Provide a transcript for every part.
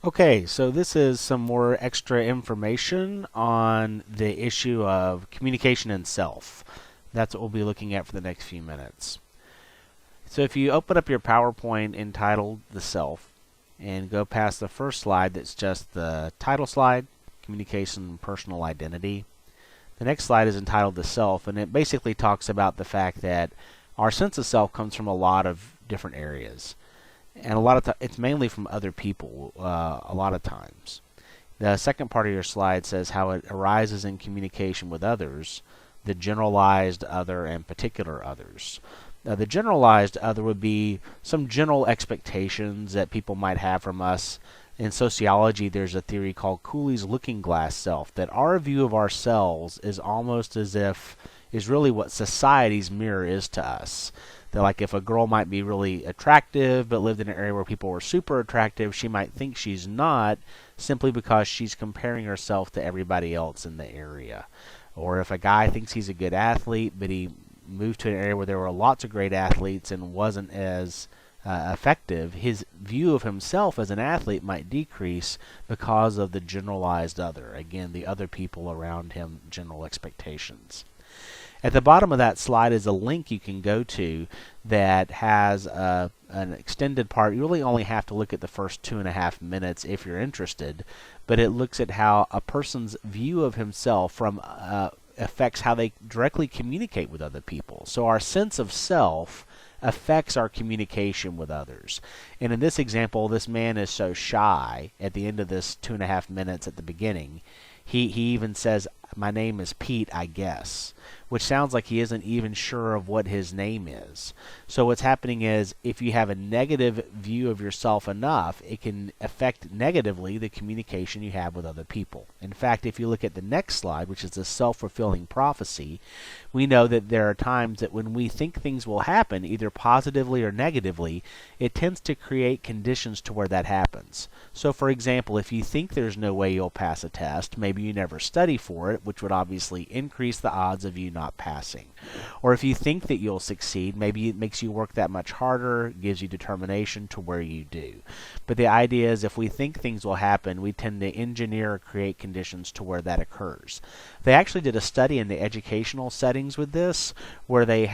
Okay, so this is some more extra information on the issue of communication and self. That's what we'll be looking at for the next few minutes. So if you open up your PowerPoint entitled The Self and go past the first slide that's just the title slide, Communication and Personal Identity. The next slide is entitled The Self, and it basically talks about the fact that our sense of self comes from a lot of different areas. And a lot of it's mainly from other people a lot of times. The second part of your slide says how it arises in communication with others, the generalized other and particular others. The generalized other would be some general expectations that people might have from us. In sociology, there's a theory called Cooley's looking glass self, that our view of ourselves is almost as if is really what society's mirror is to us. That like if a girl might be really attractive but lived in an area where people were super attractive, she might think she's not simply because she's comparing herself to everybody else in the area. Or if a guy thinks he's a good athlete but he moved to an area where there were lots of great athletes and wasn't as effective, his view of himself as an athlete might decrease because of the generalized other. Again, the other people around him, general expectations. At the bottom of that slide is a link you can go to that has an extended part. You really only have to look at the first 2.5 minutes if you're interested, but it looks at how a person's view of himself from affects how they directly communicate with other people. So our sense of self affects our communication with others. And in this example, this man is so shy at the end of this 2.5 minutes at the beginning. He even says, "My name is Pete, I guess," which sounds like he isn't even sure of what his name is. So what's happening is if you have a negative view of yourself enough, it can affect negatively the communication you have with other people. In fact, if you look at the next slide, which is the self-fulfilling prophecy, we know that there are times that when we think things will happen, either positively or negatively, it tends to create conditions to where that happens. So for example, if you think there's no way you'll pass a test, maybe you never study for it, which would obviously increase the odds of you not passing. Or if you think that you'll succeed, maybe it makes you work that much harder, gives you determination to where you do. But the idea is if we think things will happen, we tend to engineer or create conditions to where that occurs. They actually did a study in the educational settings with this, where they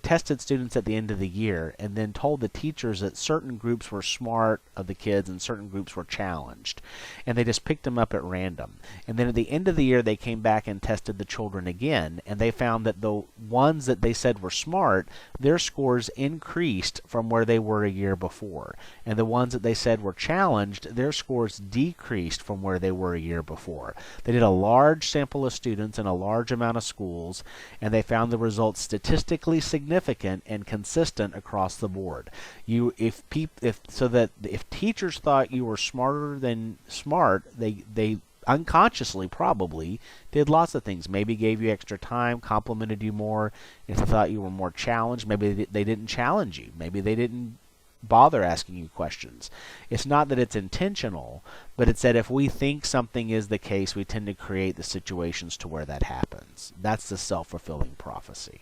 tested students at the end of the year and then told the teachers that certain groups were smart of the kids and certain groups were challenged. And they just picked them up at random. And then at the end of the year, they came back and tested the children again, and they found that the ones that they said were smart, their scores increased from where they were a year before. And the ones that they said were challenged, their scores decreased from where they were a year before. They did a large sample of students in a large amount of schools, and they found the results statistically significant and consistent across the board. If teachers thought you were smarter than smart, they unconsciously probably did lots of things. Maybe gave you extra time, complimented you more. If they thought you were more challenged, maybe they didn't challenge you. Maybe they didn't bother asking you questions. It's not that it's intentional, but it's that if we think something is the case, we tend to create the situations to where that happens. That's the self-fulfilling prophecy.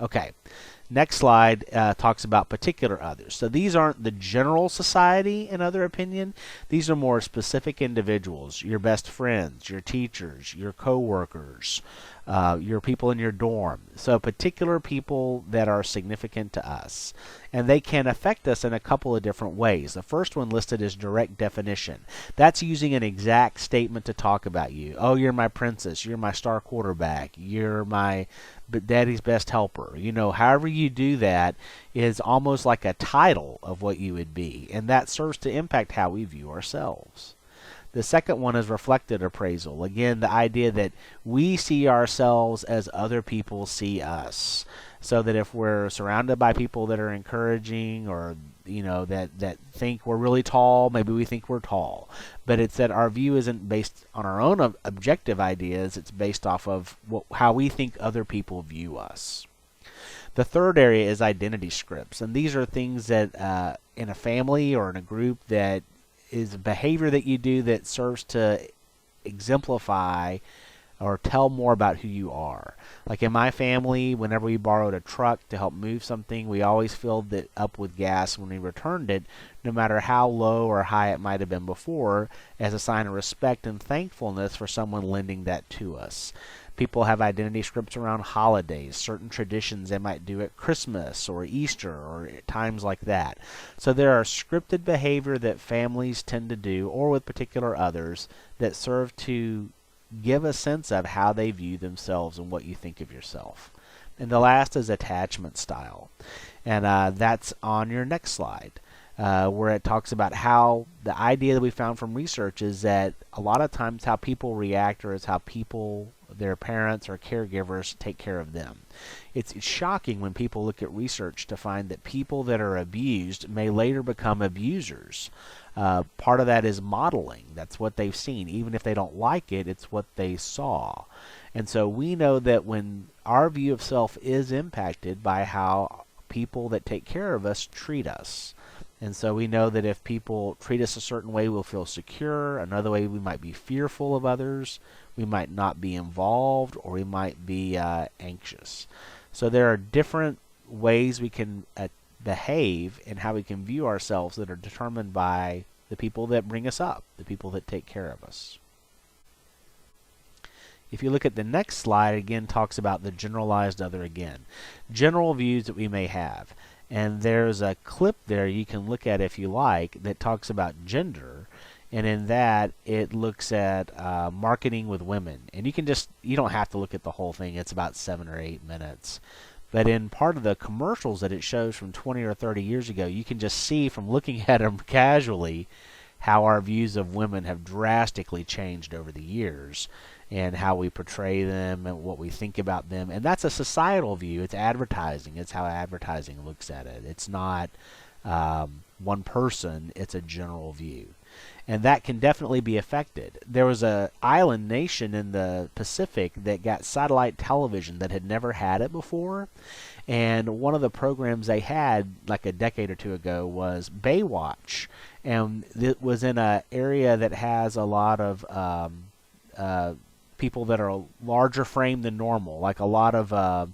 Okay, next slide talks about particular others. So these aren't the general society, in other opinion. These are more specific individuals, your best friends, your teachers, your co-workers, your people in your dorm. So particular people that are significant to us. And they can affect us in a couple of different ways. The first one listed is direct definition. That's using an exact statement to talk about you. Oh, you're my princess. You're my star quarterback. You're my daddy's best helper. You know, however you do that is almost like a title of what you would be. And that serves to impact how we view ourselves. The second one is reflected appraisal. Again, the idea that we see ourselves as other people see us. So that if we're surrounded by people that are encouraging or, you know, that think we're really tall, maybe we think we're tall. But it's that our view isn't based on our own objective ideas. It's based off of how we think other people view us. The third area is identity scripts. And these are things that in a family or in a group that is behavior that you do that serves to exemplify or tell more about who you are. Like in my family, whenever we borrowed a truck to help move something, we always filled it up with gas when we returned it, no matter how low or high it might have been before, as a sign of respect and thankfulness for someone lending that to us. People have identity scripts around holidays, certain traditions they might do at Christmas or Easter or times like that. So there are scripted behavior that families tend to do, or with particular others, that serve to give a sense of how they view themselves and what you think of yourself. And the last is attachment style. And that's on your next slide, where it talks about how the idea that we found from research is that a lot of times how people react or is how people, their parents or caregivers, take care of them. It's shocking when people look at research to find that people that are abused may later become abusers. Part of that is modeling. That's what they've seen. Even if they don't like it, it's what they saw. And so we know that when our view of self is impacted by how people that take care of us treat us. And so we know that if people treat us a certain way, we'll feel secure. Another way, we might be fearful of others. We might not be involved, or we might be anxious. So there are different ways we can behave and how we can view ourselves that are determined by the people that bring us up, the people that take care of us. If you look at the next slide, again talks about the generalized other again. General views that we may have. And there's a clip there you can look at if you like that talks about gender. And in that, it looks at marketing with women. And you don't have to look at the whole thing. It's about 7 or 8 minutes. But in part of the commercials that it shows from 20 or 30 years ago, you can just see from looking at them casually how our views of women have drastically changed over the years, and how we portray them and what we think about them. And that's a societal view. It's advertising. It's how advertising looks at it. It's not one person. It's a general view. And that can definitely be affected. There was an island nation in the Pacific that got satellite television that had never had it before. And one of the programs they had like a decade or two ago was Baywatch. And it was in an area that has a lot of people that are larger frame than normal. Like a lot of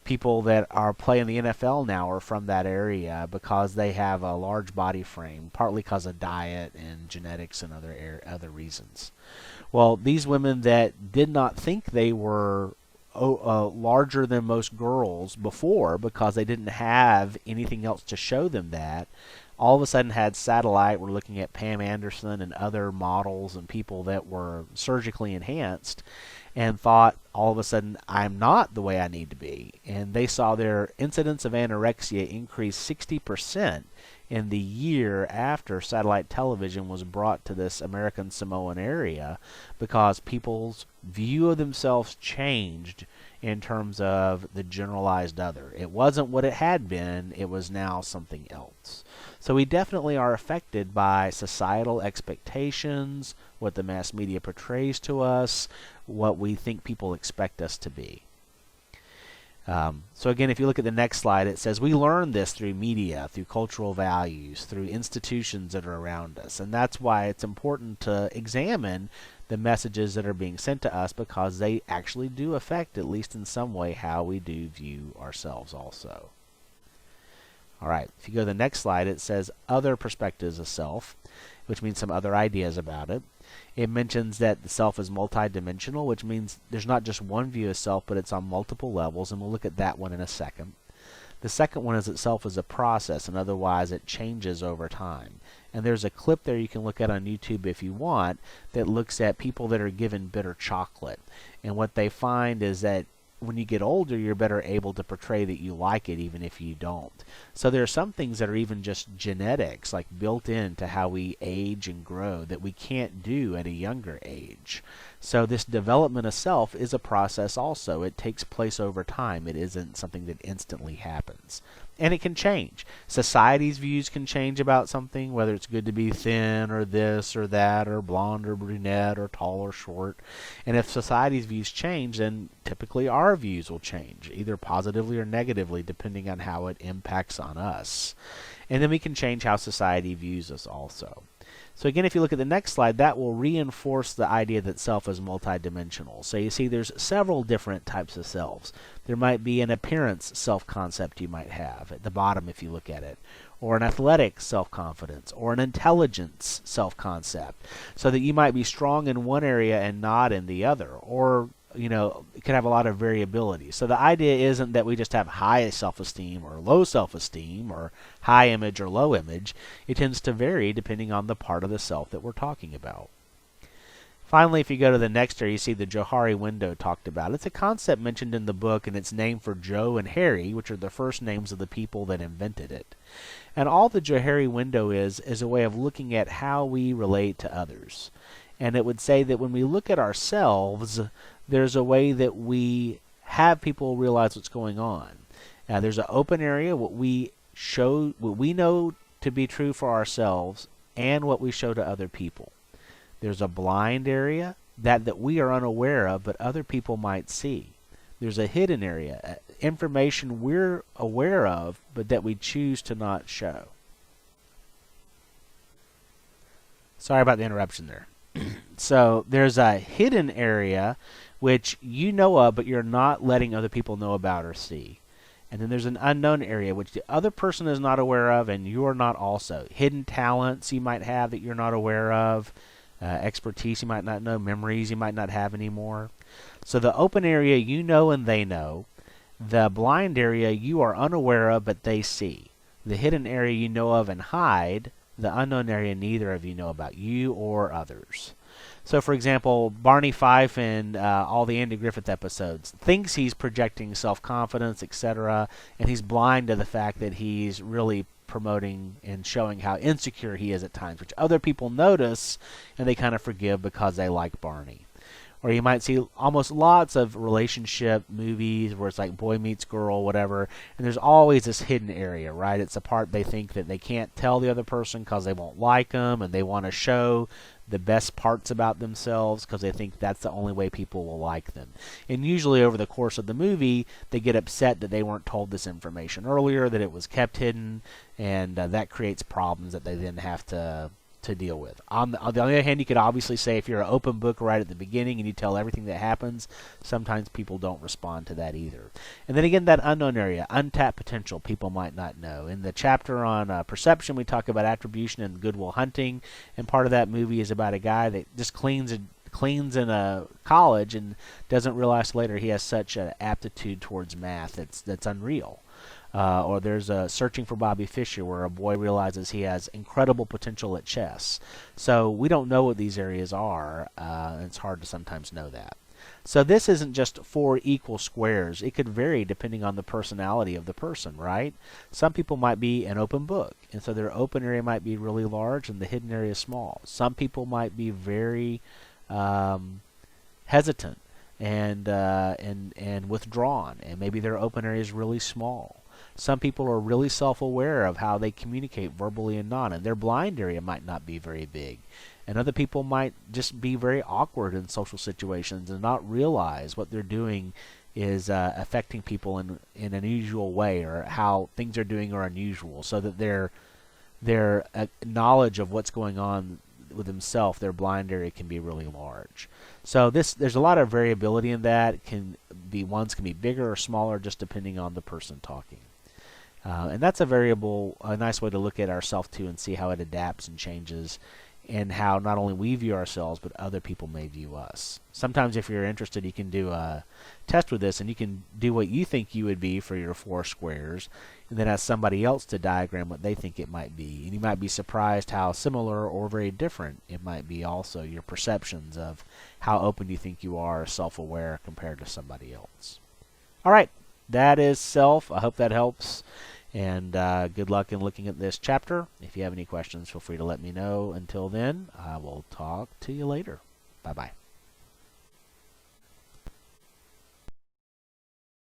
people that are playing the NFL now are from that area because they have a large body frame, partly because of diet and genetics and other reasons. Well, these women that did not think they were larger than most girls before because they didn't have anything else to show them that, all of a sudden had satellite. We're looking at Pam Anderson and other models and people that were surgically enhanced, and thought all of a sudden, I'm not the way I need to be. And they saw their incidence of anorexia increase 60% in the year after satellite television was brought to this American Samoan area, because people's view of themselves changed in terms of the generalized other. It wasn't what it had been, it was now something else. So we definitely are affected by societal expectations, what the mass media portrays to us, what we think people expect us to be. So again, if you look at the next slide, it says we learn this through media, through cultural values, through institutions that are around us. And that's why it's important to examine the messages that are being sent to us, because they actually do affect, at least in some way, how we do view ourselves also. All right, if you go to the next slide, it says other perspectives of self, which means some other ideas about it. It mentions that the self is multidimensional, which means there's not just one view of self, but it's on multiple levels, and we'll look at that one in a second. The second one is that self is a process, and otherwise it changes over time. And there's a clip there you can look at on YouTube if you want that looks at people that are given bitter chocolate. And what they find is that when you get older, you're better able to portray that you like it even if you don't. So there are some things that are even just genetics, like built into how we age and grow, that we can't do at a younger age. So this development of self is a process also. It takes place over time. It isn't something that instantly happens. And it can change. Society's views can change about something, whether it's good to be thin or this or that or blonde or brunette or tall or short. And if society's views change, then typically our views will change, either positively or negatively, depending on how it impacts on us. And then we can change how society views us also. So again, if you look at the next slide, that will reinforce the idea that self is multidimensional. So you see there's several different types of selves. There might be an appearance self-concept you might have at the bottom if you look at it, or an athletic self-confidence, or an intelligence self-concept, so that you might be strong in one area and not in the other, or it could have a lot of variability. So the idea isn't that we just have high self-esteem or low self-esteem or high image or low image. It tends to vary depending on the part of the self that we're talking about. Finally, if you go to the next area, you see the Johari window talked about. It's a concept mentioned in the book, and it's named for Joe and Harry, which are the first names of the people that invented it. And all the Johari window is a way of looking at how we relate to others. And it would say that when we look at ourselves, there's a way that we have people realize what's going on. There's an open area, what we know to be true for ourselves, and what we show to other people. There's a blind area that we are unaware of, but other people might see. There's a hidden area, information we're aware of, but that we choose to not show. Sorry about the interruption there. So there's a hidden area which you know of, but you're not letting other people know about or see. And then there's an unknown area which the other person is not aware of, and you're not also. Hidden talents you might have that you're not aware of, expertise you might not know, memories you might not have anymore. So the open area you know and they know. The blind area you are unaware of, but they see. The hidden area you know of and hide. The unknown area neither of you know about, you or others. So, for example, Barney Fife in all the Andy Griffith episodes thinks he's projecting self-confidence, etc., and he's blind to the fact that he's really promoting and showing how insecure he is at times, which other people notice and they kind of forgive because they like Barney. Or you might see almost lots of relationship movies where it's like boy meets girl, whatever, and there's always this hidden area, right? It's a part they think that they can't tell the other person because they won't like them, and they want to show the best parts about themselves because they think that's the only way people will like them. And usually over the course of the movie, they get upset that they weren't told this information earlier, that it was kept hidden, and that creates problems that they then have to deal with. On the other hand, you could obviously say if you're an open book right at the beginning and you tell everything that happens, sometimes people don't respond to that either. And then again, that unknown area, untapped potential, people might not know. In the chapter on perception, we talk about attribution and Goodwill Hunting, and part of that movie is about a guy that just cleans in a college and doesn't realize later he has such an aptitude towards math that's unreal. Or there's a Searching for Bobby Fischer, where a boy realizes he has incredible potential at chess. So we don't know what these areas are, and it's hard to sometimes know that. So this isn't just 4 equal squares. It could vary depending on the personality of the person, right? Some people might be an open book, and so their open area might be really large and the hidden area is small. Some people might be very hesitant and withdrawn, and maybe their open area is really small. Some people are really self-aware of how they communicate verbally and not, and their blind area might not be very big. And other people might just be very awkward in social situations and not realize what they're doing is affecting people in an unusual way, or how things are doing are unusual, so that their knowledge of what's going on with themselves, their blind area can be really large. So there's a lot of variability in that. Ones can be bigger or smaller just depending on the person talking. And that's a nice way to look at ourself too, and see how it adapts and changes, and how not only we view ourselves, but other people may view us. Sometimes if you're interested, you can do a test with this, and you can do what you think you would be for your 4 squares, and then ask somebody else to diagram what they think it might be. And you might be surprised how similar or very different it might be also, your perceptions of how open you think you are, self-aware, compared to somebody else. All right, that is self. I hope that helps. And good luck in looking at this chapter. If you have any questions, feel free to let me know. Until then, I will talk to you later. Bye-bye.